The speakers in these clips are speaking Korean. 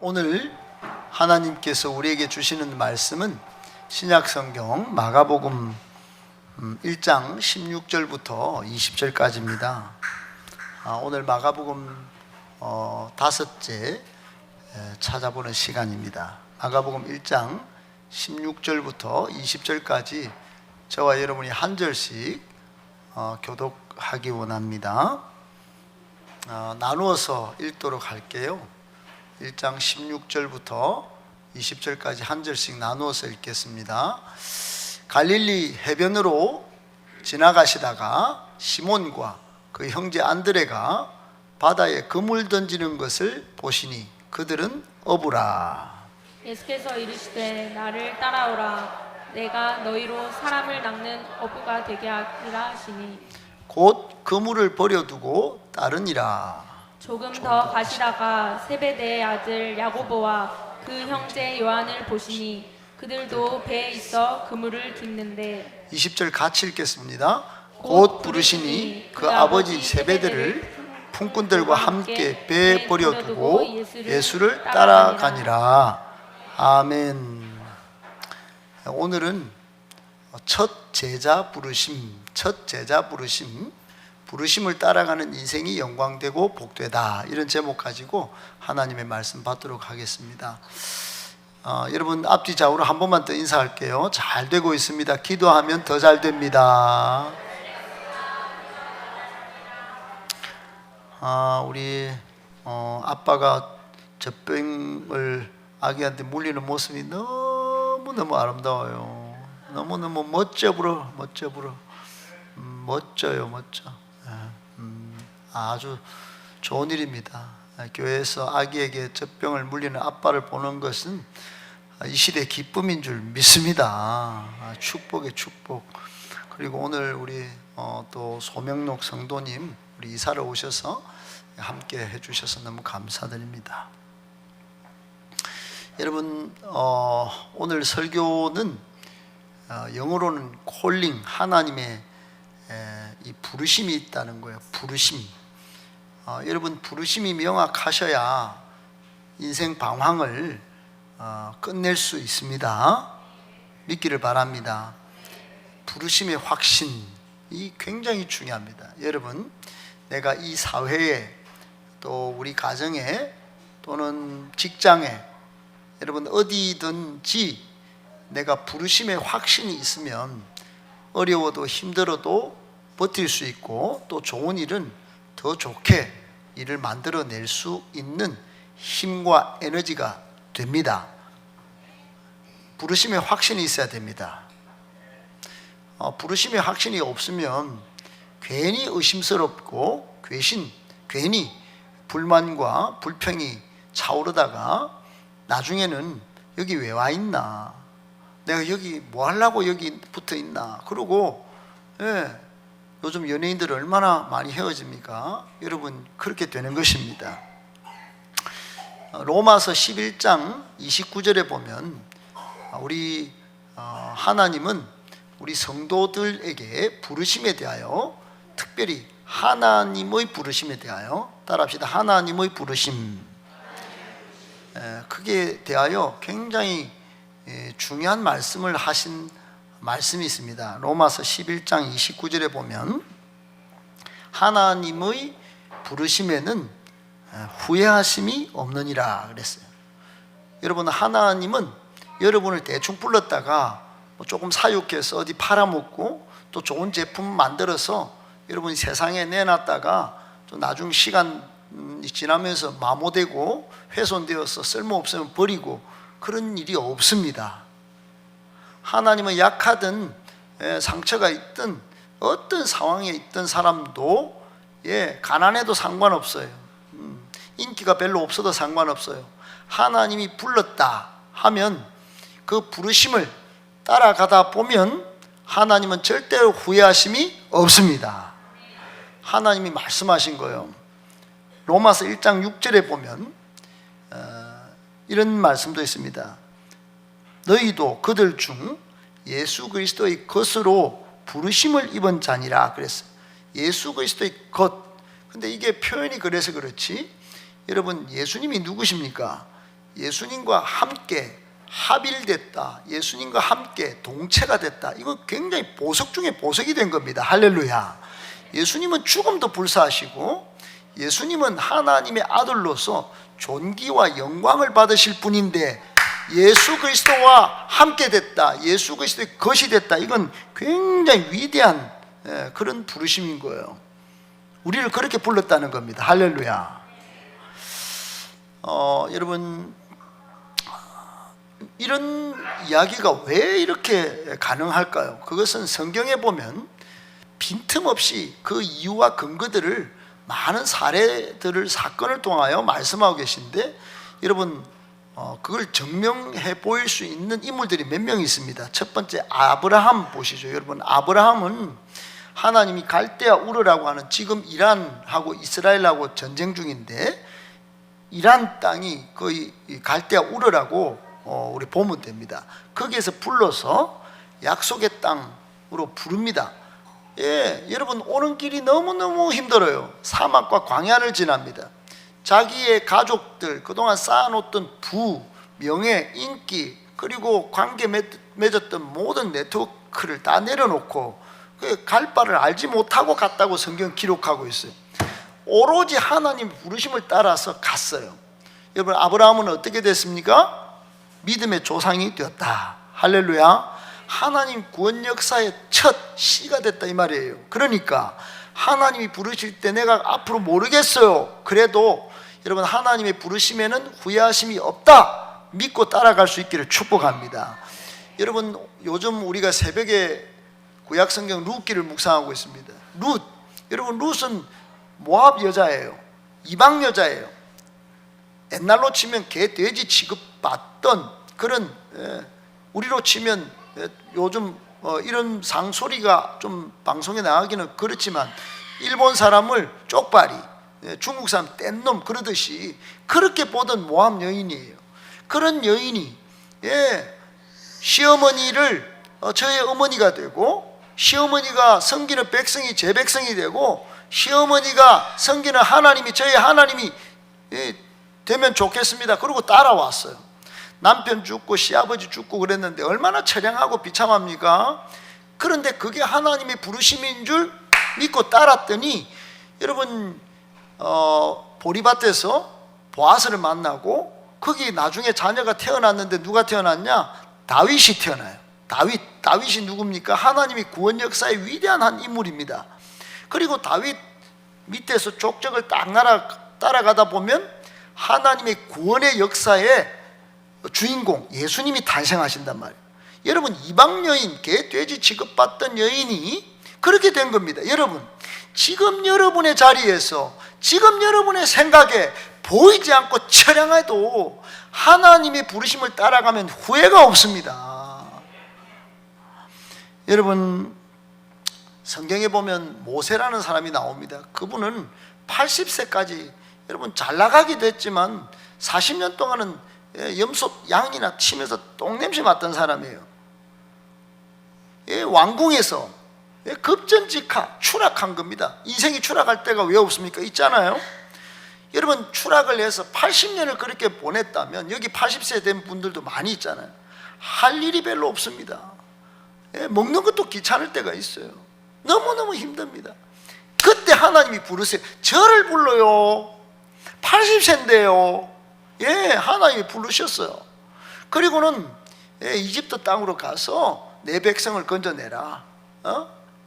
오늘 하나님께서 우리에게 주시는 말씀은 신약성경 마가복음 1장 16절부터 20절까지입니다. 오늘 마가복음 다섯째 찾아보는 시간입니다. 마가복음 1장 16절부터 20절까지 저와 여러분이 한 절씩 교독하기 원합니다. 나누어서 읽도록 할게요. 1장 16절부터 20절까지 한 절씩 나누어서 읽겠습니다. 갈릴리 해변으로 지나가시다가 시몬과 그 형제 안드레가 바다에 그물 던지는 것을 보시니 그들은 어부라. 예수께서 이르시되 나를 따라오라. 내가 너희로 사람을 낚는 어부가 되게 하리라 하시니 곧 그물을 버려두고 따르니라. 조금 더 가시다가 세베대의 아들 야고보와 그 형제 요한을 보시니 그들도 배에 있어 그물을 깁는데 20절 같이 읽겠습니다. 곧 부르시니 그 아버지 세베대를 품꾼들과 함께 배에 버려두고 예수를 따라가니라. 아멘. 오늘은 첫 제자 부르심, 부르심을 따라가는 인생이 영광되고 복되다, 이런 제목 가지고 하나님의 말씀 받도록 하겠습니다. 여러분 앞뒤 좌우로 한 번만 더 인사할게요. 잘 되고 있습니다. 기도하면 더 잘 됩니다. 우리 아빠가 젖병을 아기한테 물리는 모습이 너무너무 아름다워요. 너무너무 멋져 불어. 멋져요. 아주 좋은 일입니다. 교회에서 아기에게 젖병을 물리는 아빠를 보는 것은 이 시대의 기쁨인 줄 믿습니다. 축복의 축복. 그리고 오늘 우리 또 소명록 성도님 우리 이사를 오셔서 함께 해주셔서 너무 감사드립니다. 여러분 오늘 설교는 영어로는 콜링, 하나님의 이 부르심이 있다는 거예요. 부르심. 여러분 부르심이 명확하셔야 인생 방황을 끝낼 수 있습니다. 믿기를 바랍니다. 부르심의 확신이 굉장히 중요합니다. 여러분, 내가 이 사회에 또 우리 가정에 또는 직장에 여러분 어디든지 내가 부르심의 확신이 있으면 어려워도 힘들어도 버틸 수 있고 또 좋은 일은 더 좋게 일을 만들어낼 수 있는 힘과 에너지가 됩니다. 부르심의 확신이 있어야 됩니다. 부르심의 확신이 없으면 괜히 의심스럽고 괜히 불만과 불평이 차오르다가 나중에는 여기 왜 와 있나, 내가 여기 뭐 하려고 여기 붙어 있나, 그러고 요즘 연예인들 얼마나 많이 헤어집니까? 여러분 그렇게 되는 것입니다. 로마서 11장 29절에 보면 우리 하나님은 우리 성도들에게 부르심에 대하여, 특별히 하나님의 부르심에 대하여, 따라합시다. 하나님의 부르심, 그게 대하여 굉장히 중요한 말씀을 하신 말씀이 있습니다. 로마서 11장 29절에 보면 하나님의 부르심에는 후회하심이 없느니라 그랬어요. 여러분, 하나님은 여러분을 대충 불렀다가 조금 사육해서 어디 팔아먹고 또 좋은 제품 만들어서 여러분이 세상에 내놨다가 또 나중 시간 지나면서 마모되고 훼손되어서 쓸모없으면 버리고 그런 일이 없습니다. 하나님은 약하든 상처가 있든 어떤 상황에 있던 사람도 가난해도 상관없어요. 인기가 별로 없어도 상관없어요. 하나님이 불렀다 하면 그 부르심을 따라가다 보면 하나님은 절대로 후회하심이 없습니다. 하나님이 말씀하신 거예요. 로마서 1장 6절에 보면 이런 말씀도 있습니다. 너희도 그들 중 예수 그리스도의 것으로 부르심을 입은 자니라 그랬어요. 예수 그리스도의 것. 근데 이게 표현이 그래서 그렇지, 여러분 예수님이 누구십니까? 예수님과 함께 합일됐다, 예수님과 함께 동체가 됐다. 이건 굉장히 보석 중에 보석이 된 겁니다. 할렐루야. 예수님은 죽음도 불사하시고 예수님은 하나님의 아들로서 존귀와 영광을 받으실 분인데 예수 그리스도와 함께 됐다, 예수 그리스도의 것이 됐다. 이건 굉장히 위대한 그런 부르심인 거예요. 우리를 그렇게 불렀다는 겁니다. 할렐루야. 여러분, 이런 이야기가 왜 이렇게 가능할까요? 그것은 성경에 보면 빈틈없이 그 이유와 근거들을 많은 사례들을, 사건을 통하여 말씀하고 계신데, 여러분 그걸 증명해 보일 수 있는 인물들이 몇 명 있습니다. 첫 번째 아브라함 보시죠. 여러분, 아브라함은 하나님이 갈대아 우르라고 하는, 지금 이란하고 이스라엘하고 전쟁 중인데 이란 땅이 거의 갈대아 우르라고 우리 보면 됩니다. 거기에서 불러서 약속의 땅으로 부릅니다. 여러분, 오는 길이 너무너무 힘들어요. 사막과 광야를 지납니다. 자기의 가족들, 그동안 쌓아놓던 부, 명예, 인기, 그리고 관계 맺었던 모든 네트워크를 다 내려놓고 갈 바를 알지 못하고 갔다고 성경 기록하고 있어요. 오로지 하나님 부르심을 따라서 갔어요. 여러분, 아브라함은 어떻게 됐습니까? 믿음의 조상이 되었다. 할렐루야. 하나님 구원 역사의 첫 씨가 됐다 이 말이에요. 그러니까 하나님이 부르실 때 내가 앞으로 모르겠어요. 그래도 여러분, 하나님의 부르심에는 후회하심이 없다 믿고 따라갈 수 있기를 축복합니다. 여러분, 요즘 우리가 새벽에 구약성경 룻기를 묵상하고 있습니다. 룻, 여러분, 룻은 모압 여자예요. 이방 여자예요. 옛날로 치면 개, 돼지 취급받던 그런, 우리로 치면 요즘 이런 상소리가 좀 방송에 나가기는 그렇지만 일본 사람을 쪽발이, 중국 사람 뗀놈 그러듯이 그렇게 보던 모함 여인이에요. 그런 여인이 시어머니를 저의 어머니가 되고, 시어머니가 섬기는 백성이 제 백성이 되고, 시어머니가 섬기는 하나님이 저의 하나님이 되면 좋겠습니다. 그러고 따라왔어요. 남편 죽고 시아버지 죽고 그랬는데 얼마나 처량하고 비참합니까? 그런데 그게 하나님의 부르심인 줄 믿고 따랐더니, 여러분, 보리밭에서 보아스를 만나고, 거기 나중에 자녀가 태어났는데 누가 태어났냐? 다윗이 태어나요. 다윗이 누굽니까? 하나님이 구원 역사의 위대한 한 인물입니다. 그리고 다윗 밑에서 족적을 딱 따라가다 보면 하나님의 구원의 역사의 주인공 예수님이 탄생하신단 말이에요. 여러분, 이방 여인, 개, 돼지 취급받던 여인이 그렇게 된 겁니다. 여러분, 지금 여러분의 자리에서, 지금 여러분의 생각에 보이지 않고 처량해도 하나님의 부르심을 따라가면 후회가 없습니다. 여러분, 성경에 보면 모세라는 사람이 나옵니다. 그분은 80세까지 여러분 잘 나가기도 했지만 40년 동안은 염소 양이나 치면서 똥냄새 맡던 사람이에요. 왕궁에서 급전직하, 추락한 겁니다. 인생이 추락할 때가 왜 없습니까? 있잖아요. 여러분, 추락을 해서 80년을 그렇게 보냈다면, 여기 80세 된 분들도 많이 있잖아요. 할 일이 별로 없습니다. 먹는 것도 귀찮을 때가 있어요. 너무너무 힘듭니다. 그때 하나님이 부르세요. 저를 불러요. 80세인데요. 하나님이 부르셨어요. 그리고는 이집트 땅으로 가서 내 백성을 건져내라.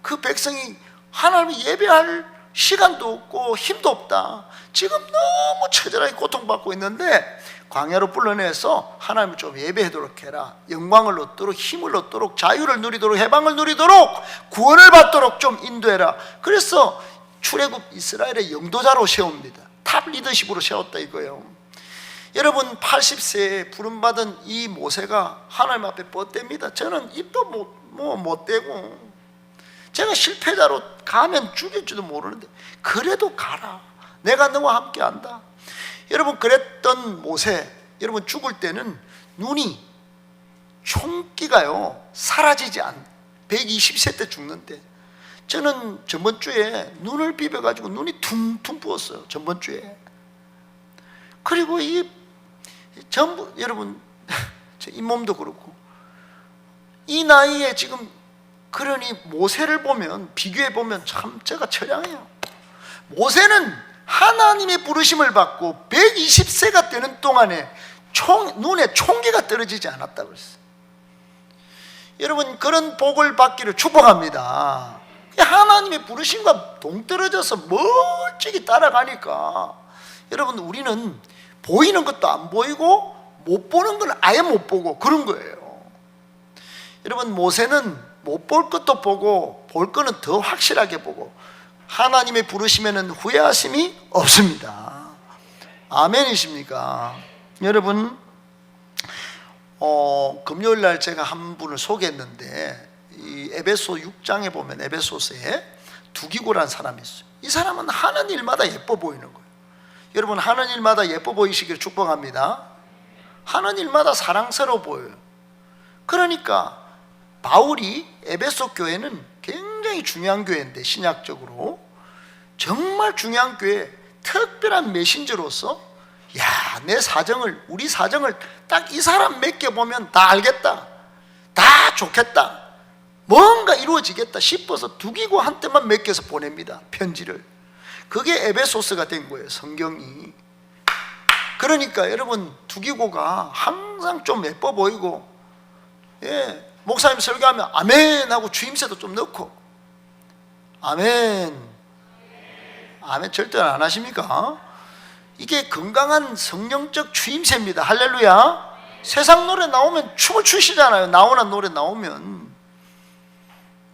그 백성이 하나님을 예배할 시간도 없고 힘도 없다. 지금 너무 처절하게 고통받고 있는데 광야로 불러내서 하나님을 좀 예배하도록 해라. 영광을 얻도록, 힘을 얻도록, 자유를 누리도록, 해방을 누리도록, 구원을 받도록 좀 인도해라. 그래서 출애굽 이스라엘의 영도자로 세웁니다. 탑 리더십으로 세웠다 이거예요. 여러분, 80세에 부름받은 이 모세가 하나님 앞에 뻗댑니다. 저는 입도 못 대고, 제가 실패자로 가면 죽일지도 모르는데 그래도 가라. 내가 너와 함께 한다. 여러분, 그랬던 모세, 여러분 죽을 때는 눈이, 총기가요 사라지지 않, 120세 때 죽는데, 저는 저번 주에 눈을 비벼가지고 눈이 퉁퉁 부었어요. 저번 주에. 그리고 이 전부 여러분 제 잇몸도 그렇고 이 나이에 지금 그러니 모세를 보면 비교해 보면 참 제가 처량해요. 모세는 하나님의 부르심을 받고 120세가 되는 동안에 눈에 총기가 떨어지지 않았다고 그랬어요. 여러분 그런 복을 받기를 축복합니다. 하나님의 부르심과 동떨어져서 멀찍이 따라가니까 여러분 우리는 보이는 것도 안 보이고 못 보는 건 아예 못 보고 그런 거예요. 여러분 모세는 못 볼 것도 보고 볼 거는 더 확실하게 보고 하나님의 부르심에는 후회하심이 없습니다. 아멘이십니까? 여러분 금요일 날 제가 한 분을 소개했는데 이 에베소 6장에 보면 에베소서에 두기고라는 사람이 있어요. 이 사람은 하는 일마다 예뻐 보이는 거예요. 여러분 하는 일마다 예뻐 보이시길 축복합니다. 하는 일마다 사랑스러워 보여요. 그러니까 바울이 에베소 교회는 굉장히 중요한 교회인데 신약적으로 정말 중요한 교회 특별한 메신저로서 내 사정을 우리 사정을 딱 이 사람 몇 개 보면 다 알겠다, 다 좋겠다, 뭔가 이루어지겠다 싶어서 두기고 한때만 몇 개서 보냅니다. 편지를. 그게 에베소서가 된 거예요. 성경이. 그러니까 여러분 두기고가 항상 좀 예뻐 보이고 목사님 설교하면 아멘 하고 주임새도 좀 넣고 아멘 절대 안 하십니까? 이게 건강한 성령적 주임새입니다. 할렐루야. 세상 노래 나오면 춤을 추시잖아요. 나오나 노래 나오면.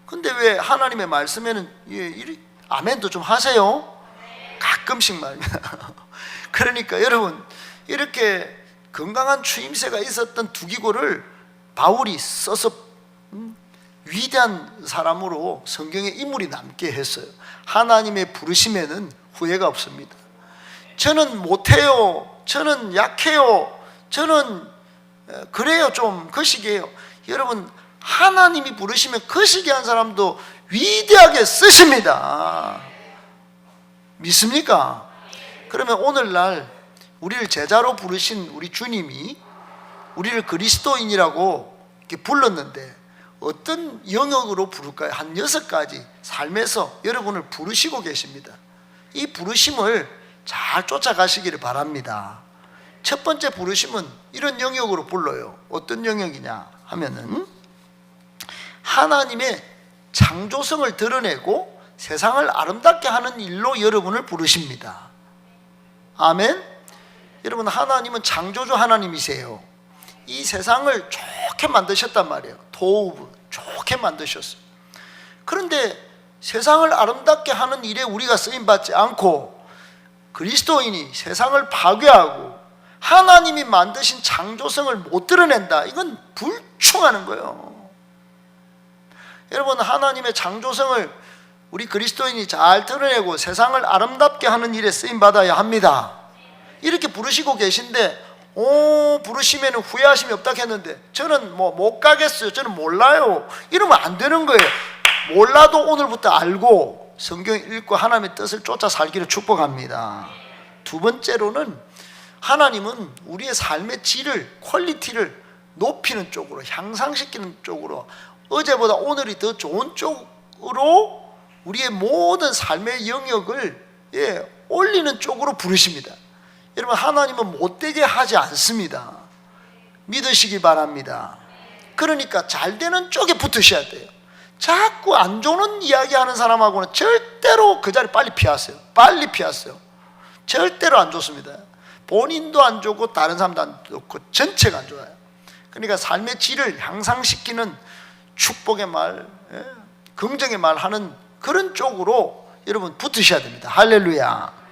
근데 왜 하나님의 말씀에는 아멘도 좀 하세요? 가끔씩 말입니다. 그러니까 여러분 이렇게 건강한 추임새가 있었던 두기고를 바울이 써서 위대한 사람으로 성경의 인물이 남게 했어요. 하나님의 부르심에는 후회가 없습니다. 저는 못해요, 저는 약해요, 저는 그래요, 좀 거시기해요. 여러분 하나님이 부르시면 거시기한 사람도 위대하게 쓰십니다. 믿습니까? 그러면 오늘날 우리를 제자로 부르신 우리 주님이 우리를 그리스도인이라고 이렇게 불렀는데 어떤 영역으로 부를까요? 한 6가지 삶에서 여러분을 부르시고 계십니다. 이 부르심을 잘 쫓아가시기를 바랍니다. 첫 번째 부르심은 이런 영역으로 불러요. 어떤 영역이냐 하면은 하나님의 창조성을 드러내고 세상을 아름답게 하는 일로 여러분을 부르십니다. 아멘. 여러분 하나님은 창조주 하나님이세요. 이 세상을 좋게 만드셨단 말이에요. 도우 좋게 만드셨어요. 그런데 세상을 아름답게 하는 일에 우리가 쓰임받지 않고 그리스도인이 세상을 파괴하고 하나님이 만드신 창조성을 못 드러낸다. 이건 불충하는 거예요. 여러분 하나님의 창조성을 우리 그리스도인이 잘 드러내고 세상을 아름답게 하는 일에 쓰임받아야 합니다. 이렇게 부르시고 계신데 부르시면 후회하심이 없다 했는데 저는 못 가겠어요, 저는 몰라요, 이러면 안 되는 거예요. 몰라도 오늘부터 알고 성경 읽고 하나님의 뜻을 쫓아 살기를 축복합니다. 두 번째로는 하나님은 우리의 삶의 질을, 퀄리티를 높이는 쪽으로, 향상시키는 쪽으로, 어제보다 오늘이 더 좋은 쪽으로 우리의 모든 삶의 영역을 올리는 쪽으로 부르십니다. 여러분 하나님은 못되게 하지 않습니다. 믿으시기 바랍니다. 그러니까 잘 되는 쪽에 붙으셔야 돼요. 자꾸 안 좋은 이야기 하는 사람하고는 절대로 그 자리 빨리 피하세요. 빨리 피하세요. 절대로 안 좋습니다. 본인도 안 좋고 다른 사람도 안 좋고 전체가 안 좋아요. 그러니까 삶의 질을 향상시키는 축복의 말, 긍정의 말 하는 그런 쪽으로 여러분 붙으셔야 됩니다. 할렐루야.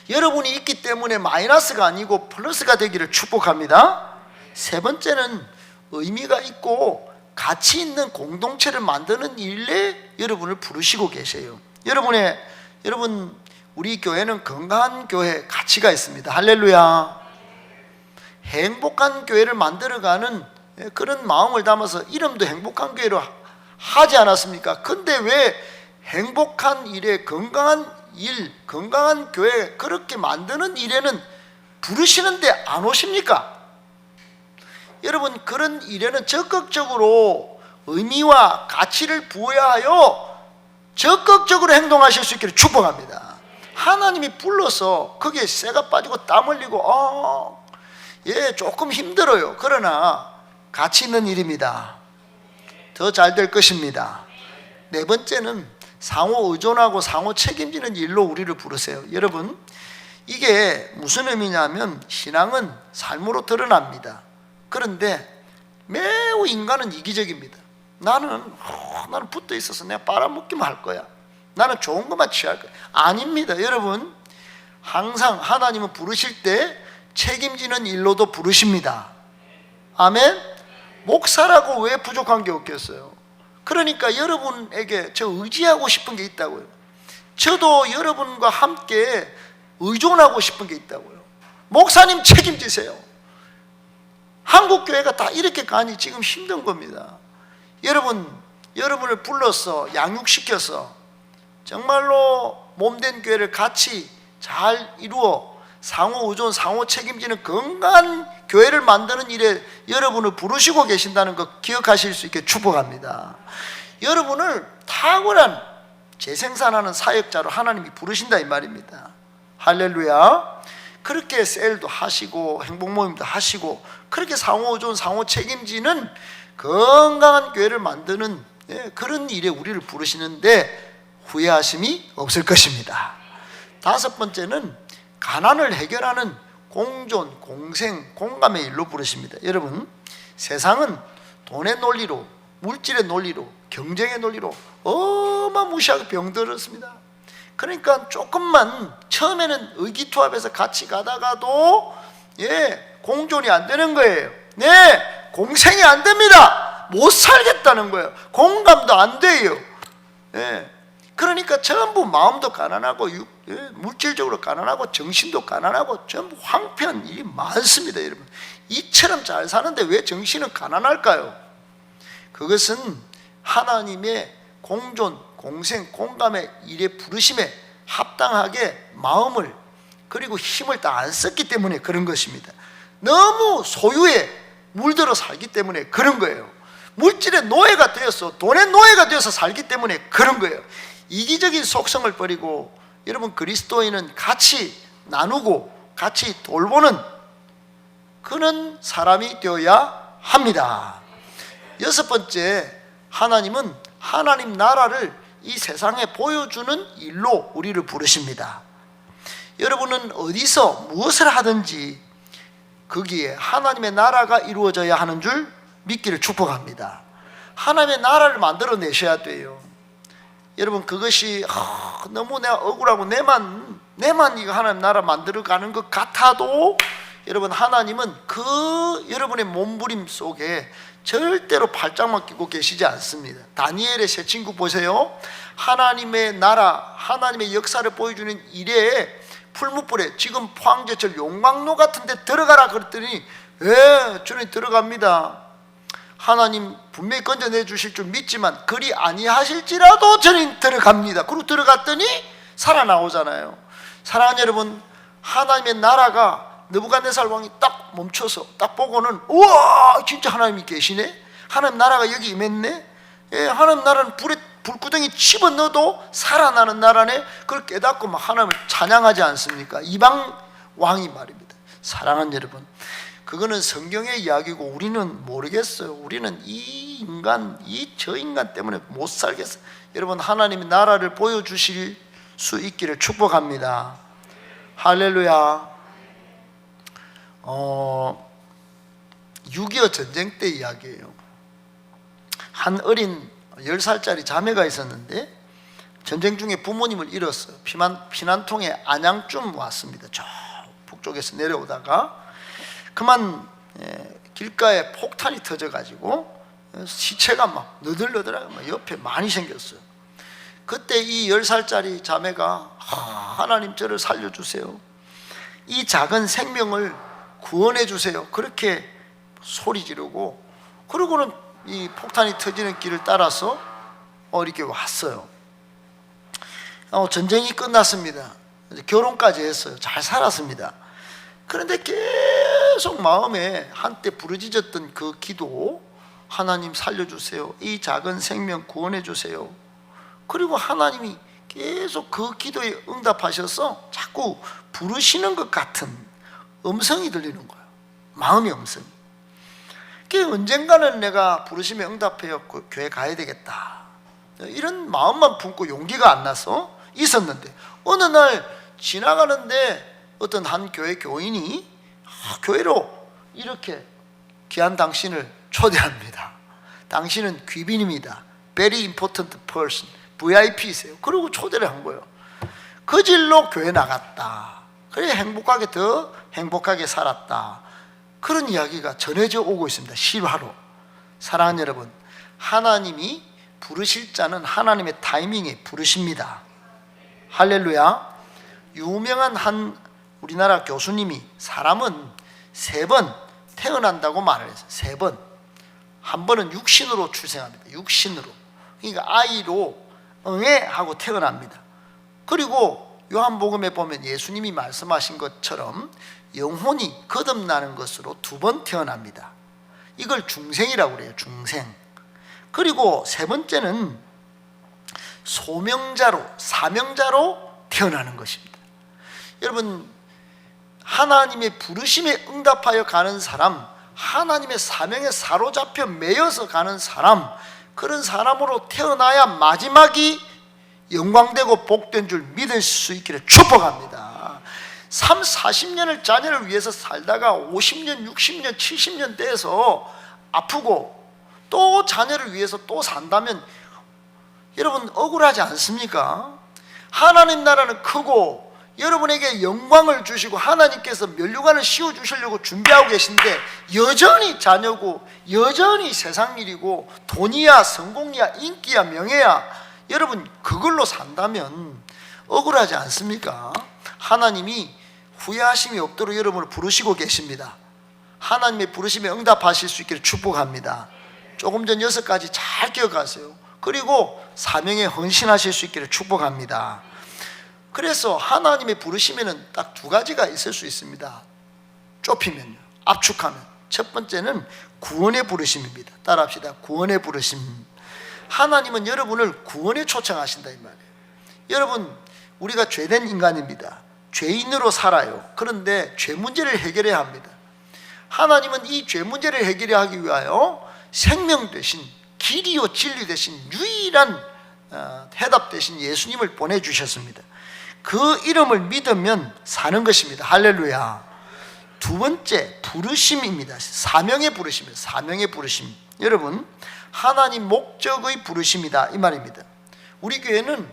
여러분이 있기 때문에 마이너스가 아니고 플러스가 되기를 축복합니다. 세 번째는 의미가 있고 가치 있는 공동체를 만드는 일에 여러분을 부르시고 계세요. 여러분 우리 교회는 건강한 교회 가치가 있습니다. 할렐루야. 행복한 교회를 만들어가는 그런 마음을 담아서 이름도 행복한 교회로 하지 않았습니까? 근데 왜 행복한 일에 건강한 일, 건강한 교회 그렇게 만드는 일에는 부르시는데 안 오십니까? 여러분, 그런 일에는 적극적으로 의미와 가치를 부여하여 적극적으로 행동하실 수 있기를 축복합니다. 하나님이 불러서 거기에 쇠가 빠지고 땀 흘리고 조금 힘들어요. 그러나 가치 있는 일입니다. 더 잘 될 것입니다. 네 번째는 상호 의존하고 상호 책임지는 일로 우리를 부르세요. 여러분, 이게 무슨 의미냐면 신앙은 삶으로 드러납니다. 그런데 매우 인간은 이기적입니다. 나는 붙어 있어서 내가 빨아먹기만 할 거야. 나는 좋은 것만 취할 거야. 아닙니다. 여러분, 항상 하나님은 부르실 때 책임지는 일로도 부르십니다. 아멘. 목사라고 왜 부족한 게 없겠어요? 그러니까 여러분에게 저 의지하고 싶은 게 있다고요. 저도 여러분과 함께 의존하고 싶은 게 있다고요. 목사님 책임지세요. 한국교회가 다 이렇게 가니 지금 힘든 겁니다. 여러분을 불러서 양육시켜서 정말로 몸된 교회를 같이 잘 이루어 상호 의존, 상호 책임지는 건강한 교회를 만드는 일에 여러분을 부르시고 계신다는 것 기억하실 수 있게 축복합니다. 여러분을 탁월한 재생산하는 사역자로 하나님이 부르신다 이 말입니다. 할렐루야. 그렇게 셀도 하시고 행복모임도 하시고 그렇게 상호 의존, 상호 책임지는 건강한 교회를 만드는 그런 일에 우리를 부르시는데 후회하심이 없을 것입니다. 다섯 번째는 가난을 해결하는 공존, 공생, 공감의 일로 부르십니다. 여러분, 세상은 돈의 논리로, 물질의 논리로, 경쟁의 논리로 어마무시하게 병들었습니다. 그러니까 조금만 처음에는 의기투합해서 같이 가다가도 공존이 안 되는 거예요. 공생이 안 됩니다. 못 살겠다는 거예요. 공감도 안 돼요. 그러니까 전부 마음도 가난하고 물질적으로 가난하고 정신도 가난하고 전부 황폐한 일이 많습니다. 여러분, 이처럼 잘 사는데 왜 정신은 가난할까요? 그것은 하나님의 공존, 공생, 공감의 일에 부르심에 합당하게 마음을 그리고 힘을 다 안 썼기 때문에 그런 것입니다. 너무 소유에 물들어 살기 때문에 그런 거예요. 물질의 노예가 되어서, 돈의 노예가 되어서 살기 때문에 그런 거예요. 이기적인 속성을 버리고 여러분, 그리스도인은 같이 나누고 같이 돌보는 그런 사람이 되어야 합니다. 여섯 번째, 하나님은 하나님 나라를 이 세상에 보여주는 일로 우리를 부르십니다. 여러분은 어디서 무엇을 하든지 거기에 하나님의 나라가 이루어져야 하는 줄 믿기를 축복합니다. 하나님의 나라를 만들어내셔야 돼요. 여러분, 그것이 너무 내가 억울하고 내만 이거 하나님 나라 만들어가는 것 같아도 여러분, 하나님은 그 여러분의 몸부림 속에 절대로 팔짱만 끼고 계시지 않습니다. 다니엘의 세 친구 보세요. 하나님의 나라, 하나님의 역사를 보여주는 일에 풀무불에 지금 포항제철 용광로 같은 데 들어가라 그랬더니 저는 들어갑니다. 하나님 분명히 건져내 주실 줄 믿지만 그리 아니하실지라도 저는 들어갑니다. 그리고 들어갔더니 살아나오잖아요. 사랑하는 여러분, 하나님의 나라가 느부갓네살 왕이 딱 멈춰서 딱 보고는 우와, 진짜 하나님이 계시네. 하나님 나라가 여기 임했네. 하나님 나라는 불구덩이 집어넣어도 살아나는 나라네. 그걸 깨닫고 막 하나님을 찬양하지 않습니까? 이방 왕이 말입니다. 사랑하는 여러분, 그거는 성경의 이야기고 우리는 모르겠어요. 우리는 저 인간 때문에 못 살겠어요. 여러분, 하나님의 나라를 보여주실 수 있기를 축복합니다. 할렐루야. 6.25 전쟁 때 이야기예요. 한 어린 10살짜리 자매가 있었는데 전쟁 중에 부모님을 잃었어요. 피난통에 안양쯤 왔습니다. 저 북쪽에서 내려오다가 그만 길가에 폭탄이 터져가지고 시체가 막 너덜너덜하게 막 옆에 많이 생겼어요. 그때 이 10살짜리 자매가 하나님 저를 살려주세요. 이 작은 생명을 구원해 주세요. 그렇게 소리 지르고 그러고는 이 폭탄이 터지는 길을 따라서 이렇게 왔어요. 전쟁이 끝났습니다. 결혼까지 했어요. 잘 살았습니다. 그런데 계속 마음에 한때 부르짖었던 그 기도, 하나님 살려주세요, 이 작은 생명 구원해 주세요. 그리고 하나님이 계속 그 기도에 응답하셔서 자꾸 부르시는 것 같은 음성이 들리는 거예요. 마음의 음성이. 언젠가는 내가 부르심에 응답해요, 교회 가야 되겠다, 이런 마음만 품고 용기가 안 나서 있었는데, 어느 날 지나가는데 어떤 한 교회 교인이 교회로 이렇게 귀한 당신을 초대합니다. 당신은 귀빈입니다. Very important person, VIP세요. 그리고 초대를 한 거예요. 그 길로 교회 나갔다. 그래 행복하게, 더 행복하게 살았다. 그런 이야기가 전해져 오고 있습니다. 실화로. 사랑하는 여러분, 하나님이 부르실 자는 하나님의 타이밍에 부르십니다. 할렐루야. 유명한 한 우리나라 교수님이 사람은 3번 태어난다고 말을 했어요. 3번. 한 번은 육신으로 출생합니다. 육신으로. 그러니까 아이로 응애 하고 태어납니다. 그리고 요한복음에 보면 예수님이 말씀하신 것처럼 영혼이 거듭나는 것으로 2번 태어납니다. 이걸 중생이라고 그래요. 중생. 그리고 3번째는 소명자로, 사명자로 태어나는 것입니다. 여러분, 하나님의 부르심에 응답하여 가는 사람, 하나님의 사명에 사로잡혀 매여서 가는 사람, 그런 사람으로 태어나야 마지막이 영광되고 복된 줄 믿을 수 있기를 축복합니다. 3, 40년을 자녀를 위해서 살다가 50년, 60년, 70년 돼서 아프고 또 자녀를 위해서 또 산다면 여러분 억울하지 않습니까? 하나님 나라는 크고 여러분에게 영광을 주시고 하나님께서 면류관을 씌워주시려고 준비하고 계신데 여전히 자녀고 여전히 세상 일이고 돈이야 성공이야 인기야 명예야, 여러분 그걸로 산다면 억울하지 않습니까? 하나님이 후회하심이 없도록 여러분을 부르시고 계십니다. 하나님의 부르심에 응답하실 수 있기를 축복합니다. 조금 전 6가지 잘 기억하세요. 그리고 사명에 헌신하실 수 있기를 축복합니다. 그래서 하나님의 부르심에는 딱 2가지가 있을 수 있습니다. 좁히면요, 압축하면. 첫 번째는 구원의 부르심입니다. 따라합시다. 구원의 부르심. 하나님은 여러분을 구원에 초청하신다 이 말이에요. 여러분, 우리가 죄된 인간입니다. 죄인으로 살아요. 그런데 죄 문제를 해결해야 합니다. 하나님은 이 죄 문제를 해결하기 위하여 생명 대신, 길이요 진리 대신 유일한 해답 대신 예수님을 보내주셨습니다. 그 이름을 믿으면 사는 것입니다. 할렐루야. 2번째, 부르심입니다. 사명의 부르심입니다. 사명의 부르심. 여러분, 하나님 목적의 부르심이다 이 말입니다. 우리 교회는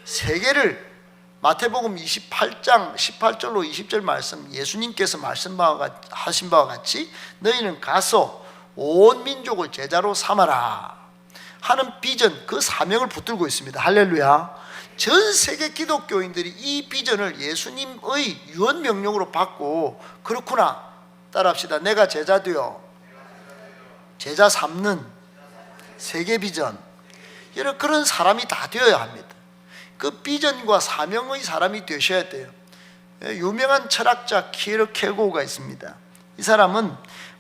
세계를, 마태복음 28장 18절로 20절 말씀, 예수님께서 하신 바와 같이 너희는 가서 온 민족을 제자로 삼아라 하는 비전, 그 사명을 붙들고 있습니다. 할렐루야. 전 세계 기독교인들이 이 비전을 예수님의 유언 명령으로 받고, 그렇구나, 따라합시다. 내가 제자 되어 제자 삼는 세계 비전, 여러분 그런 사람이 다 되어야 합니다. 그 비전과 사명의 사람이 되셔야 돼요. 유명한 철학자 키르케고가 있습니다. 이 사람은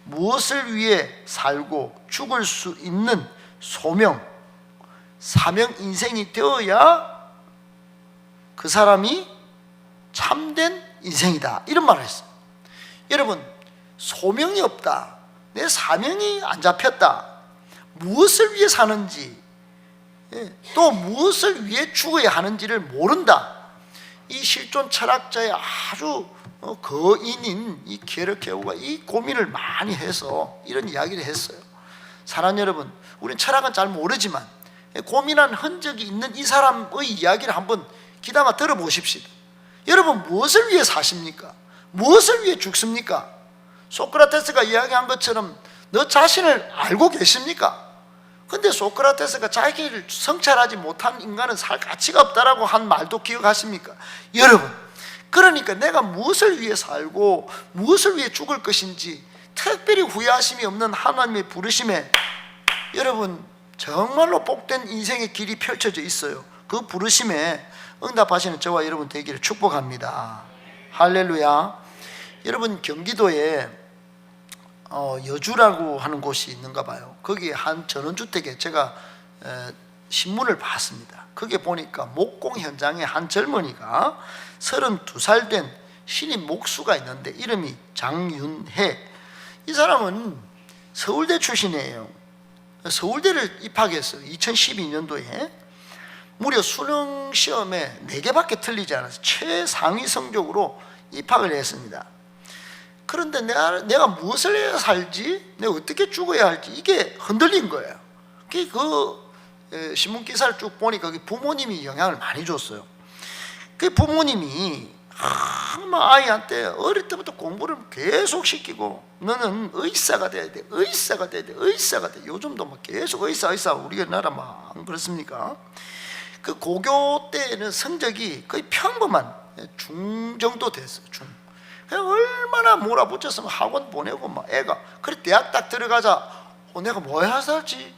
무엇을 위해 살고 죽을 수 있는 소명, 사명 인생이 되어야 그 사람이 참된 인생이다 이런 말을 했어요. 여러분, 소명이 없다, 내 사명이 안 잡혔다, 무엇을 위해 사는지 또 무엇을 위해 죽어야 하는지를 모른다, 이 실존 철학자의 아주 거인인 이 키르케고가 이 고민을 많이 해서 이런 이야기를 했어요. 사랑하는 여러분, 우리는 철학은 잘 모르지만 고민한 흔적이 있는 이 사람의 이야기를 한번 귀담아 들어보십시다. 여러분, 무엇을 위해 사십니까? 무엇을 위해 죽습니까? 소크라테스가 이야기한 것처럼 너 자신을 알고 계십니까? 근데 소크라테스가 자기를 성찰하지 못한 인간은 살 가치가 없다라고 한 말도 기억하십니까? 여러분, 그러니까 내가 무엇을 위해 살고 무엇을 위해 죽을 것인지 특별히 후회하심이 없는 하나님의 부르심에 여러분 정말로 복된 인생의 길이 펼쳐져 있어요. 그 부르심에 응답하시는 저와 여러분 되기를 축복합니다. 할렐루야. 여러분 경기도에 여주라고 하는 곳이 있는가 봐요. 거기에 한 전원주택에 제가 신문을 봤습니다. 거기에 보니까 목공 현장에 한 젊은이가 32살 된 신입 목수가 있는데 이름이 장윤혜. 이 사람은 서울대 출신이에요. 서울대를 입학했어요. 2012년도에 무려 수능 시험에 4개밖에 틀리지 않아서 최상위 성적으로 입학을 했습니다. 그런데 내가 무엇을 해야 살지? 내가 어떻게 죽어야 할지 이게 흔들린 거예요. 그 신문 기사를 쭉 보니까 부모님이 영향을 많이 줬어요. 그 부모님이 아이한테 어릴 때부터 공부를 계속 시키고 너는 의사가 돼야 돼, 의사가 돼야 돼, 의사가 돼. 요즘도 막 계속 의사 우리나라 막 안 그렇습니까? 그 고교 때는 성적이 거의 평범한 중 정도 됐어요. 중. 얼마나 몰아붙였으면 학원 보내고 막 애가 그래 대학 딱 들어가자 내가 뭐 해야 살지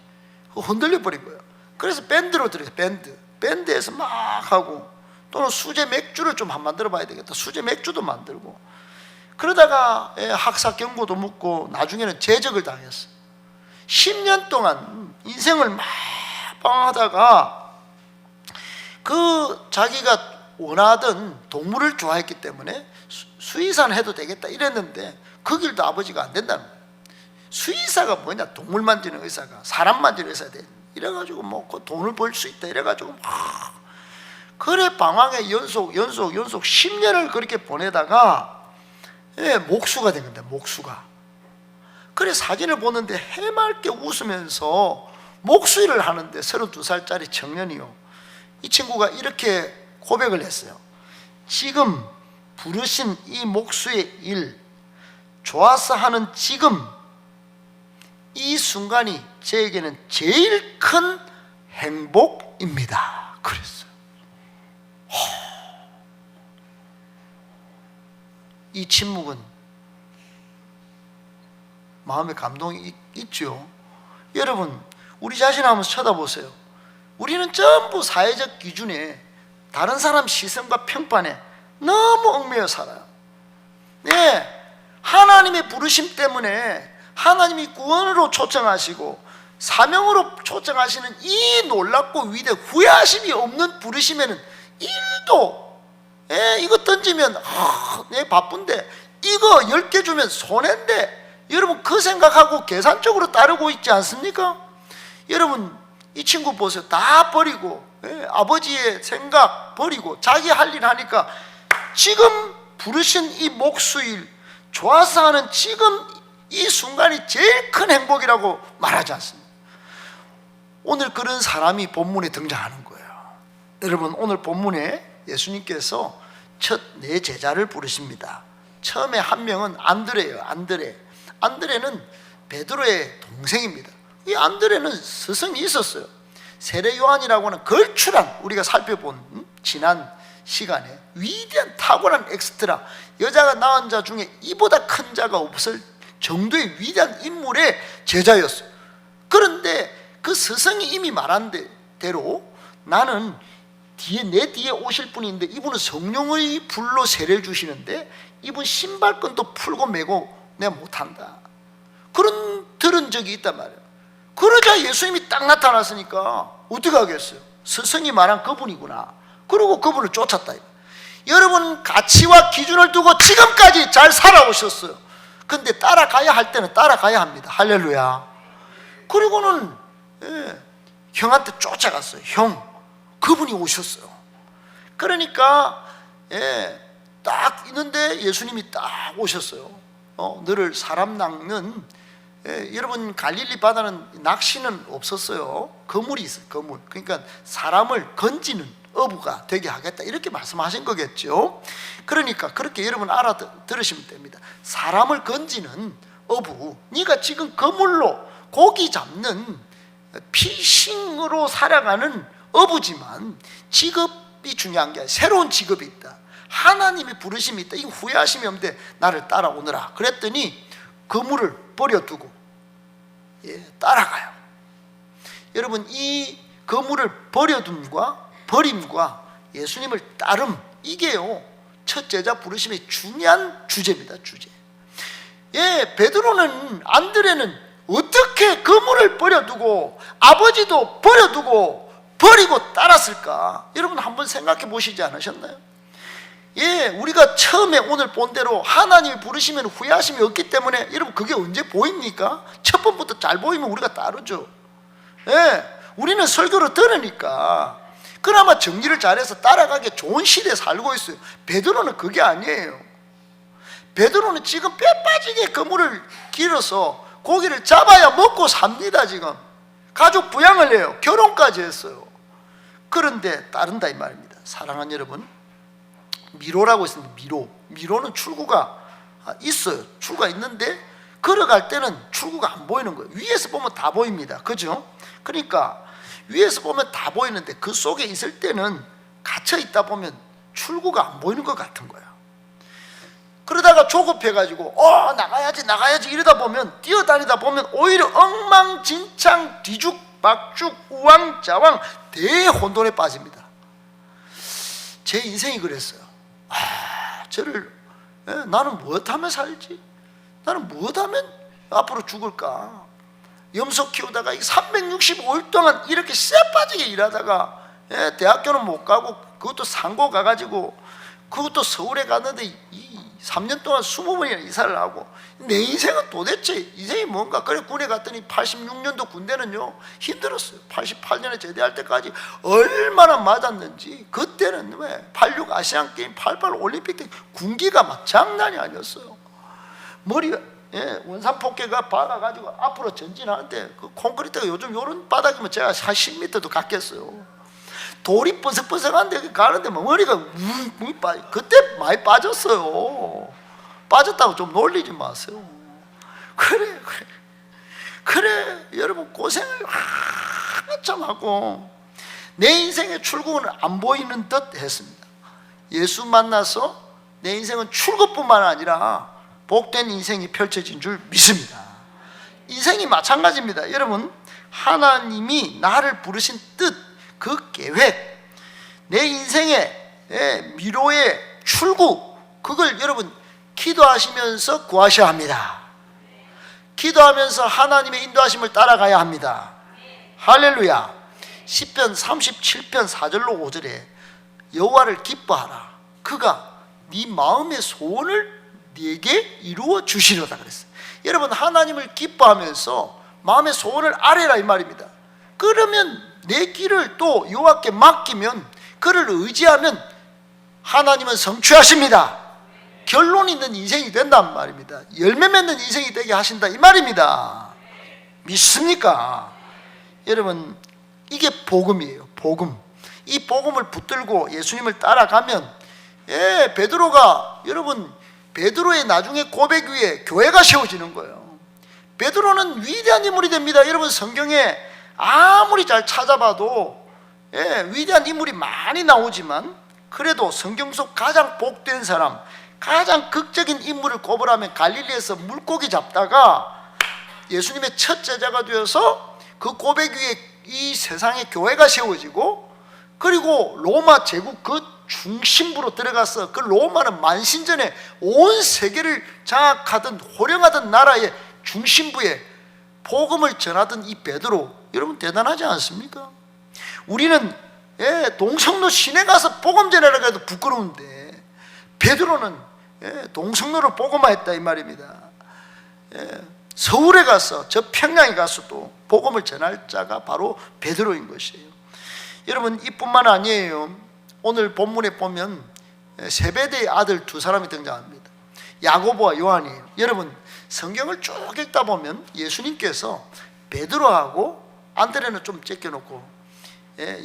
흔들려 버린 거예요. 그래서 밴드로 들어가서 밴드에서 막 하고 또는 수제 맥주를 좀 한번 만들어 봐야 되겠다. 수제 맥주도 만들고 그러다가 학사 경고도 묻고 나중에는 제적을 당했어. 10년 동안 인생을 막 방하다가 그 자기가 원하던 동물을 좋아했기 때문에 수의사는 해도 되겠다 이랬는데 그 길도 아버지가 안 된다는 거예요. 수의사가 뭐냐? 동물 만지는 의사가 사람 만지는 의사야 돼. 이래가지고 뭐 그 돈을 벌 수 있다 이래가지고 막 그래 방황에 연속 10년을 그렇게 보내다가 목수가 된 건데 목수가 그래 사진을 보는데 해맑게 웃으면서 목수일을 하는데 32살짜리 청년이요. 이 친구가 이렇게 고백을 했어요. 지금 부르신 이 목수의 일 좋아서 하는 지금 이 순간이 저에게는 제일 큰 행복입니다. 그랬어요. 이 침묵은 마음에 감동이 있죠. 여러분 우리 자신 한번 쳐다보세요. 우리는 전부 사회적 기준에 다른 사람 시선과 평판에 너무 얽매여 살아요. 하나님의 부르심 때문에 하나님이 구원으로 초청하시고 사명으로 초청하시는 이 놀랍고 위대 후회하심이 없는 부르심에는 일도 이거 던지면 바쁜데 이거 10개 주면 손해인데 여러분 그 생각하고 계산적으로 따르고 있지 않습니까? 여러분 이 친구 보세요. 다 버리고 아버지의 생각 버리고 자기 할 일 하니까 지금 부르신 이 목수일 좋아서 하는 지금 이 순간이 제일 큰 행복이라고 말하지 않습니다. 오늘 그런 사람이 본문에 등장하는 거예요. 여러분 오늘 본문에 예수님께서 첫 4제자를 부르십니다. 처음에 한 명은 안드레예요. 안드레는 베드로의 동생입니다. 이 안드레는 스승이 있었어요. 세례 요한이라고 하는 걸출한 우리가 살펴본 지난 시간에 위대한 탁월한 엑스트라 여자가 낳은 자 중에 이보다 큰 자가 없을 정도의 위대한 인물의 제자였어요. 그런데 그 스승이 이미 말한 대로 나는 내 뒤에 오실 분이 있는데 이분은 성령의 불로 세례를 주시는데 이분 신발끈도 풀고 매고 내가 못한다. 그런 들은 적이 있단 말이에요. 그러자 예수님이 딱 나타났으니까 어떻게 하겠어요? 스승이 말한 그분이구나. 그리고 그분을 쫓았다. 여러분 가치와 기준을 두고 지금까지 잘 살아오셨어요. 근데 따라가야 할 때는 따라가야 합니다. 할렐루야. 그리고는 형한테 쫓아갔어요. 형 그분이 오셨어요. 그러니까 딱 있는데 예수님이 딱 오셨어요. 너를 사람 낚는 여러분 갈릴리 바다는 낚시는 없었어요. 그물이 있어요. 그물. 그러니까 사람을 건지는 어부가 되게 하겠다 이렇게 말씀하신 거겠죠. 그러니까 그렇게 여러분 알아들으시면 됩니다. 사람을 건지는 어부. 네가 지금 그물로 고기 잡는 피싱으로 살아가는 어부지만 직업이 중요한 게 아니라 새로운 직업이 있다. 하나님의 부르심이 있다. 이거 후회하심이 없는데 나를 따라오너라. 그랬더니 그물을 버려두고 따라가요. 여러분 이 그물을 버려둠과 버림과 예수님을 따름 이게요 첫 제자 부르심의 중요한 주제입니다. 주제. 예, 베드로는 안드레는 어떻게 그물을 버려두고 아버지도 버려두고 버리고 따랐을까? 여러분 한번 생각해 보시지 않으셨나요? 예, 우리가 처음에 오늘 본 대로 하나님이 부르시면 후회하심이 없기 때문에 여러분 그게 언제 보입니까? 첫 번부터 잘 보이면 우리가 따르죠. 예, 우리는 설교를 들으니까 그나마 정리를 잘해서 따라가기 좋은 시대에 살고 있어요. 베드로는 그게 아니에요. 베드로는 지금 뼈 빠지게 그물을 길어서 고기를 잡아야 먹고 삽니다. 지금 가족 부양을 해요. 결혼까지 했어요. 그런데 따른다 이 말입니다. 사랑하는 여러분, 미로라고 있습니다. 미로는 출구가 있어요. 출구가 있는데 걸어갈 때는 출구가 안 보이는 거예요. 위에서 보면 다 보입니다. 그죠? 그러니까 위에서 보면 다 보이는데 그 속에 있을 때는 갇혀 있다 보면 출구가 안 보이는 것 같은 거야. 그러다가 조급해가지고 나가야지 이러다 보면, 뛰어다니다 보면 오히려 엉망진창 뒤죽박죽 우왕좌왕 대혼돈에 빠집니다. 제 인생이 그랬어요. 나는 무엇하면 살지? 나는 무엇하면 앞으로 죽을까? 염소 키우다가 365일 동안 이렇게 쎄 빠지게 일하다가 대학교는 못 가고, 그것도 상고 가가지고, 그것도 서울에 갔는데 3년 동안 20번이나 이사를 하고, 내 인생은 도대체 인생이 뭔가? 그래 군에 갔더니 86년도 군대는요 힘들었어요. 88년에 제대할 때까지 얼마나 맞았는지. 그때는 왜 86 아시안게임, 88 올림픽 때 군기가 막 장난이 아니었어요. 머리가 원산 폭격가 박아가지고 앞으로 전진하는데 그 콘크리트가 요즘 요런 바닥이면 제가 한 10m도 갔겠어요. 돌이 뻐석뻐석한데 가는데 머리가 뭉 빠져. 그때 많이 빠졌어요. 빠졌다고 좀 놀리지 마세요. 그래 여러분 고생을 한참 하고 내 인생의 출구는 안 보이는 듯 했습니다. 예수 만나서 내 인생은 출구뿐만 아니라 복된 인생이 펼쳐진 줄 믿습니다. 인생이 마찬가지입니다. 여러분, 하나님이 나를 부르신 뜻, 그 계획, 내 인생의 미로의 출구, 그걸 여러분 기도하시면서 구하셔야 합니다. 기도하면서 하나님의 인도하심을 따라가야 합니다. 할렐루야. 시편 37편 4절로 5절에 여호와를 기뻐하라. 그가 네 마음의 소원을 네게 이루어 주시려다 그랬어요. 여러분, 하나님을 기뻐하면서 마음의 소원을 아뢰라 이 말입니다. 그러면 내 길을 또 여호와께 맡기면, 그를 의지하면 하나님은 성취하십니다. 결론 있는 인생이 된단 말입니다. 열매 맺는 인생이 되게 하신다 이 말입니다. 믿습니까? 여러분, 이게 복음이에요. 복음. 이 복음을 붙들고 예수님을 따라가면, 베드로가, 여러분, 베드로의 나중에 고백 위에 교회가 세워지는 거예요. 베드로는 위대한 인물이 됩니다. 여러분, 성경에 아무리 잘 찾아봐도 위대한 인물이 많이 나오지만, 그래도 성경 속 가장 복된 사람, 가장 극적인 인물을 꼽으라면 갈릴리에서 물고기 잡다가 예수님의 첫 제자가 되어서 그 고백 위에 이 세상의 교회가 세워지고, 그리고 로마 제국 그 중심부로 들어가서, 그 로마는 만신전에 온 세계를 장악하던 호령하던 나라의 중심부에 복음을 전하던 이 베드로, 여러분 대단하지 않습니까? 우리는 동성로 시내 가서 복음 전하려고 해도 부끄러운데, 베드로는 동성로를 복음화했다 이 말입니다. 서울에 가서, 저 평양에 가서 또 복음을 전할 자가 바로 베드로인 것이에요. 여러분, 이뿐만 아니에요. 오늘 본문에 보면 세베대의 아들 두 사람이 등장합니다. 야고보와 요한이에요. 여러분, 성경을 쭉 읽다 보면 예수님께서 베드로하고 안드레는 좀 제껴놓고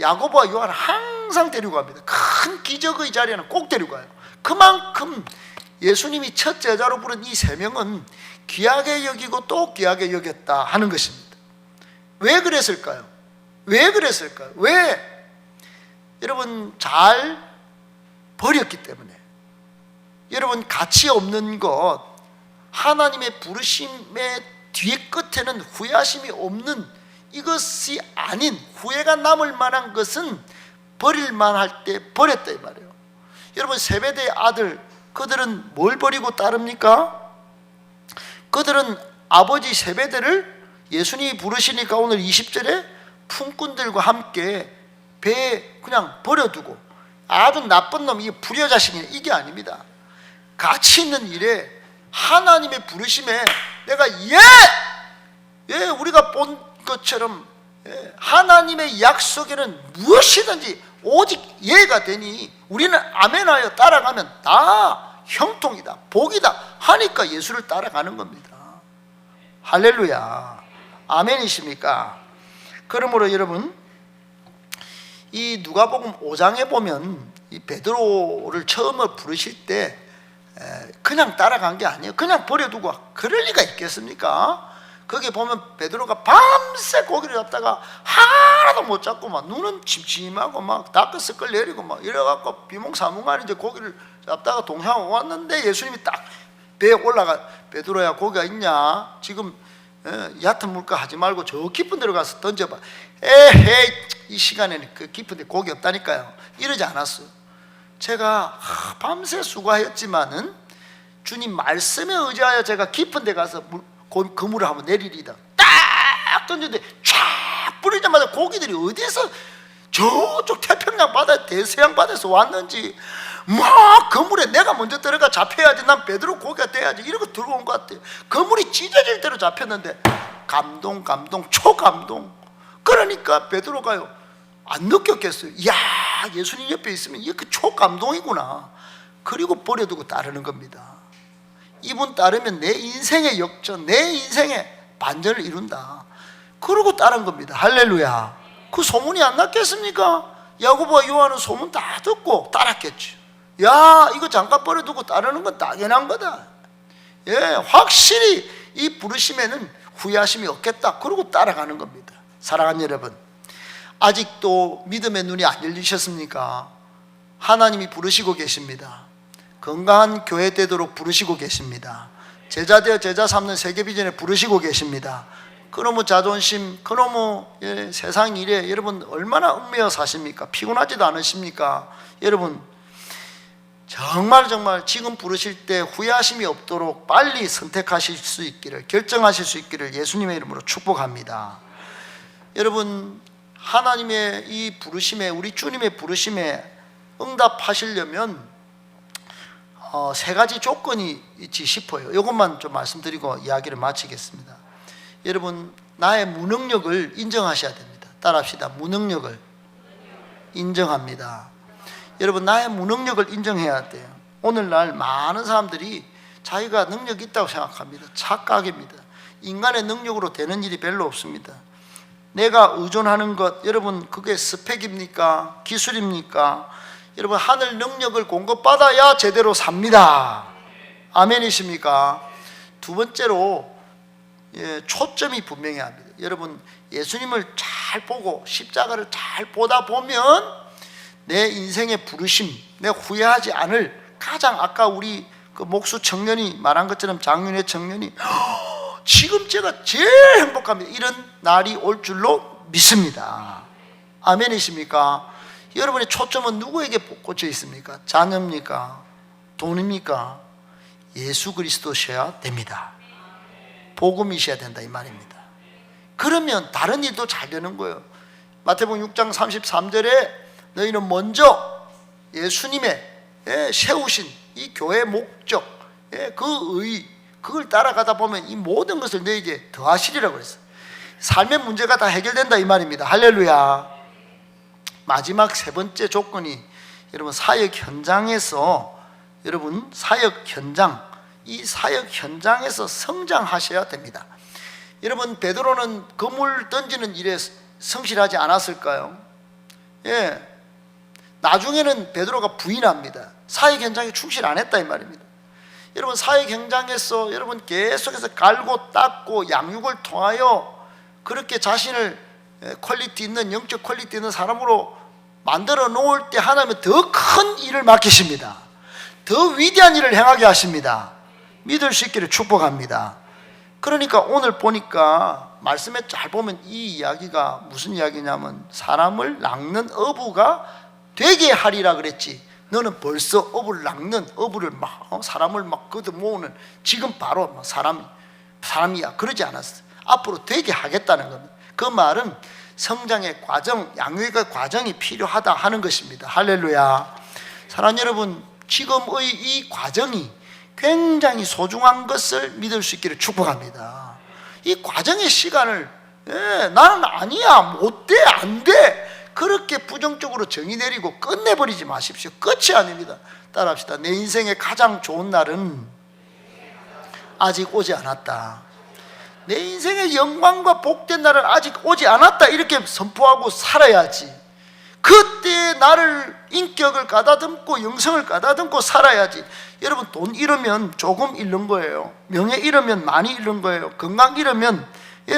야고보와 요한을 항상 데리고 갑니다. 큰 기적의 자리에는 꼭 데리고 가요. 그만큼 예수님이 첫 제자로 부른 이 세 명은 귀하게 여기고 또 귀하게 여겼다 하는 것입니다. 왜 그랬을까요? 왜? 여러분, 잘 버렸기 때문에. 여러분, 가치 없는 것, 하나님의 부르심의 뒤에 끝에는 후회하심이 없는 이것이 아닌, 후회가 남을 만한 것은 버릴 만할 때 버렸다 이 말이에요. 여러분 세베대의 아들, 그들은 뭘 버리고 따릅니까? 그들은 아버지 세베대를 예수님이 부르시니까 오늘 20절에 품꾼들과 함께 배에 그냥 버려두고, 아주 나쁜 놈, 이게 불효자식이냐, 이게 아닙니다. 가치 있는 일에 하나님의 부르심에 내가 우리가 본 것처럼 하나님의 약속에는 무엇이든지 오직 예가 되니 우리는 아멘하여 따라가면 다 형통이다, 복이다 하니까 예수를 따라가는 겁니다. 할렐루야, 아멘이십니까? 그러므로 여러분, 이 누가복음 5장에 보면 이 베드로를 처음에 부르실 때 그냥 따라간 게 아니에요. 그냥 버려두고 그럴 리가 있겠습니까? 거기 보면 베드로가 밤새 고기를 잡다가 하나도 못 잡고 막 눈은 침침하고 막 다크서클 내리고 막 이래갖고 비몽사몽간 이제 고기를 잡다가 동향 왔는데 예수님이 딱 배에 올라가, 베드로야 고기가 있냐? 지금 얕은 물가 하지 말고 저 깊은 데로 가서 던져봐. 에헤이, 이 시간에는 그 깊은 데 고기 없다니까요. 이러지 않았어요. 제가 밤새 수고하였지만은 주님 말씀에 의지하여 제가 깊은 데 가서 그물을 한번 내리리다. 딱 던졌는데 쫙 뿌리자마자 고기들이 어디서 저쪽 태평양 바다, 대서양 바다에서 왔는지 막 그물에 내가 먼저 들어가 잡혀야지, 난 베드로 고기가 돼야지 이러고 들어온 것 같아요. 그물이 찢어질 대로 잡혔는데 감동, 초감동. 그러니까 베드로가요 안 느꼈겠어요. 이야, 예수님 옆에 있으면 이렇게 초감동이구나. 그리고 버려두고 따르는 겁니다. 이분 따르면 내 인생의 역전, 내 인생의 반전을 이룬다. 그러고 따른 겁니다. 할렐루야. 그 소문이 안 났겠습니까? 야고보와 요한은 소문 다 듣고 따랐겠죠. 야, 이거 잠깐 버려두고 따르는 건 당연한 거다. 확실히 이 부르심에는 후회하심이 없겠다. 그러고 따라가는 겁니다. 사랑하는 여러분, 아직도 믿음의 눈이 안 열리셨습니까? 하나님이 부르시고 계십니다. 건강한 교회 되도록 부르시고 계십니다. 제자 되어 제자 삼는 세계비전에 부르시고 계십니다. 그놈의 자존심, 그놈의 세상 일에 여러분 얼마나 얽매여 사십니까? 피곤하지도 않으십니까? 여러분 정말 지금 부르실 때 후회하심이 없도록 빨리 선택하실 수 있기를, 결정하실 수 있기를 예수님의 이름으로 축복합니다. 여러분, 하나님의 이 부르심에, 우리 주님의 부르심에 응답하시려면 세 가지 조건이 있지 싶어요. 이것만 좀 말씀드리고 이야기를 마치겠습니다. 여러분, 나의 무능력을 인정하셔야 됩니다. 따라합시다. 무능력을 인정합니다. 여러분, 나의 무능력을 인정해야 돼요. 오늘날 많은 사람들이 자기가 능력이 있다고 생각합니다. 착각입니다. 인간의 능력으로 되는 일이 별로 없습니다. 내가 의존하는 것, 여러분 그게 스펙입니까? 기술입니까? 여러분, 하늘 능력을 공급받아야 제대로 삽니다. 아멘이십니까? 두 번째로 초점이 분명해야 합니다. 여러분, 예수님을 잘 보고 십자가를 잘 보다 보면 내 인생의 부르심, 내가 후회하지 않을 가장, 아까 우리 그 목수 청년이 말한 것처럼, 장윤의 청년이 지금 제가 제일 행복합니다, 이런 날이 올 줄로 믿습니다. 아멘이십니까? 여러분의 초점은 누구에게 꽂혀 있습니까? 자녀입니까? 돈입니까? 예수 그리스도셔야 됩니다. 복음이셔야 된다, 이 말입니다. 그러면 다른 일도 잘 되는 거예요. 마태복음 6장 33절에 너희는 먼저 예수님의 세우신 이 교회의 목적, 그 의, 그걸 따라가다 보면 이 모든 것을 너에게 더하시리라고 그랬어요. 삶의 문제가 다 해결된다, 이 말입니다. 할렐루야. 마지막 세 번째 조건이, 여러분 사역 현장에서, 여러분 사역 현장, 이 사역 현장에서 성장하셔야 됩니다. 여러분, 베드로는 그물 던지는 일에 성실하지 않았을까요? 나중에는 베드로가 부인합니다. 사역 현장에 충실 안 했다, 이 말입니다. 여러분, 사역 현장에서 여러분 계속해서 갈고 닦고 양육을 통하여 그렇게 자신을 퀄리티 있는, 영적 퀄리티 있는 사람으로 만들어 놓을 때 하나님은 더 큰 일을 맡기십니다. 더 위대한 일을 행하게 하십니다. 믿을 수 있기를 축복합니다. 그러니까 오늘 보니까 말씀에 잘 보면 이 이야기가 무슨 이야기냐면, 사람을 낚는 어부가 되게 하리라 그랬지, 너는 벌써 업을 낚는, 업을 막 사람을 막 걷어 모으는 지금 바로 막 사람이야. 그러지 않았어. 앞으로 되게 하겠다는 겁니다. 그 말은 성장의 과정, 양육의 과정이 필요하다 하는 것입니다. 할렐루야. 사랑하는 여러분, 지금의 이 과정이 굉장히 소중한 것을 믿을 수 있기를 축복합니다. 이 과정의 시간을 나는 아니야, 못돼, 안돼, 그렇게 부정적으로 정의 내리고 끝내버리지 마십시오. 끝이 아닙니다. 따라합시다. 내 인생의 가장 좋은 날은 아직 오지 않았다. 내 인생의 영광과 복된 날은 아직 오지 않았다. 이렇게 선포하고 살아야지. 그때 나를 인격을 가다듬고 영성을 가다듬고 살아야지. 여러분, 돈 잃으면 조금 잃는 거예요. 명예 잃으면 많이 잃는 거예요. 건강 잃으면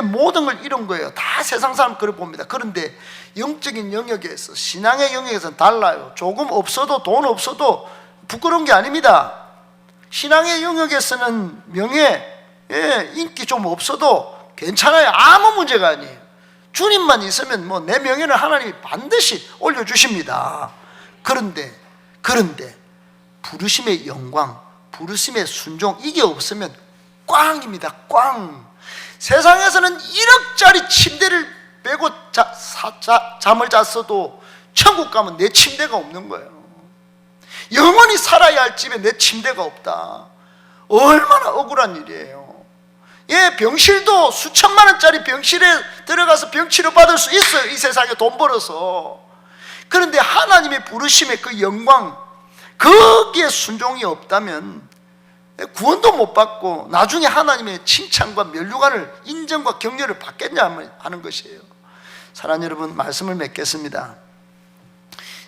모든 걸 잃은 거예요. 다 세상 사람 그렇게 봅니다. 그런데 영적인 영역에서, 신앙의 영역에서는 달라요. 조금 없어도, 돈 없어도 부끄러운 게 아닙니다. 신앙의 영역에서는 명예, 인기 좀 없어도 괜찮아요. 아무 문제가 아니에요. 주님만 있으면 뭐 내 명예는 하나님이 반드시 올려주십니다. 그런데 부르심의 영광, 부르심의 순종, 이게 없으면 꽝입니다. 꽝. 세상에서는 1억짜리 침대를 빼고 잠을 잤어도 천국 가면 내 침대가 없는 거예요. 영원히 살아야 할 집에 내 침대가 없다. 얼마나 억울한 일이에요. 병실도 수천만 원짜리 병실에 들어가서 병치료 받을 수 있어요. 이 세상에 돈 벌어서. 그런데 하나님의 부르심의 그 영광, 거기에 순종이 없다면 구원도 못 받고 나중에 하나님의 칭찬과 면류관을, 인정과 격려를 받겠냐 하는 것이에요. 사랑하는 여러분, 말씀을 맺겠습니다.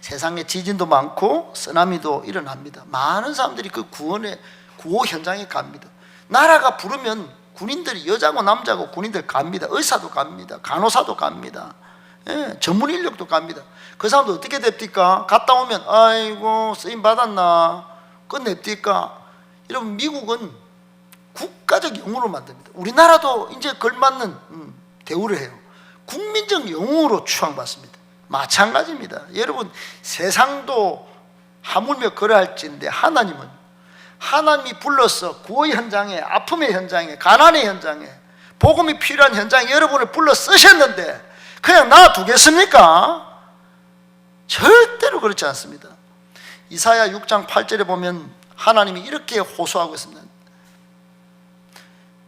세상에 지진도 많고 쓰나미도 일어납니다. 많은 사람들이 그 구호 현장에 갑니다. 나라가 부르면 군인들이, 여자고 남자고 군인들 갑니다. 의사도 갑니다. 간호사도 갑니다. 전문 인력도 갑니다. 그 사람도 어떻게 됩니까? 갔다 오면 아이고 쓰임 받았나 끝냅니까? 여러분, 미국은 국가적 영웅으로 만듭니다. 우리나라도 이제 걸맞는 대우를 해요. 국민적 영웅으로 추앙받습니다. 마찬가지입니다. 여러분, 세상도 하물며 그러할진데 하나님이 불러서 구호의 현장에, 아픔의 현장에, 가난의 현장에, 복음이 필요한 현장에 여러분을 불러 쓰셨는데 그냥 놔두겠습니까? 절대로 그렇지 않습니다. 이사야 6장 8절에 보면 하나님이 이렇게 호소하고 있습니다.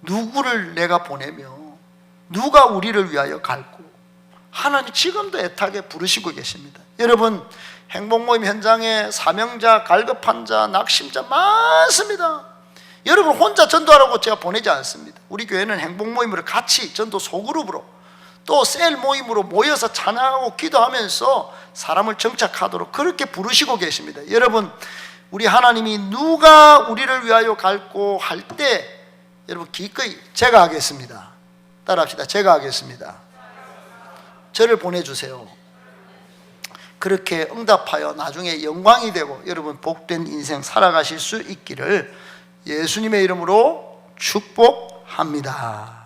누구를 내가 보내며 누가 우리를 위하여 갈고. 하나님 지금도 애타게 부르시고 계십니다. 여러분, 행복모임 현장에 사명자, 갈급한 자, 낙심자 많습니다. 여러분 혼자 전도하라고 제가 보내지 않습니다. 우리 교회는 행복모임으로 같이 전도 소그룹으로, 또 셀 모임으로 모여서 찬양하고 기도하면서 사람을 정착하도록 그렇게 부르시고 계십니다. 여러분, 우리 하나님이 누가 우리를 위하여 갈고 할 때 여러분 기꺼이 제가 하겠습니다. 따라합시다. 제가 하겠습니다. 저를 보내주세요. 그렇게 응답하여 나중에 영광이 되고 여러분 복된 인생 살아가실 수 있기를 예수님의 이름으로 축복합니다.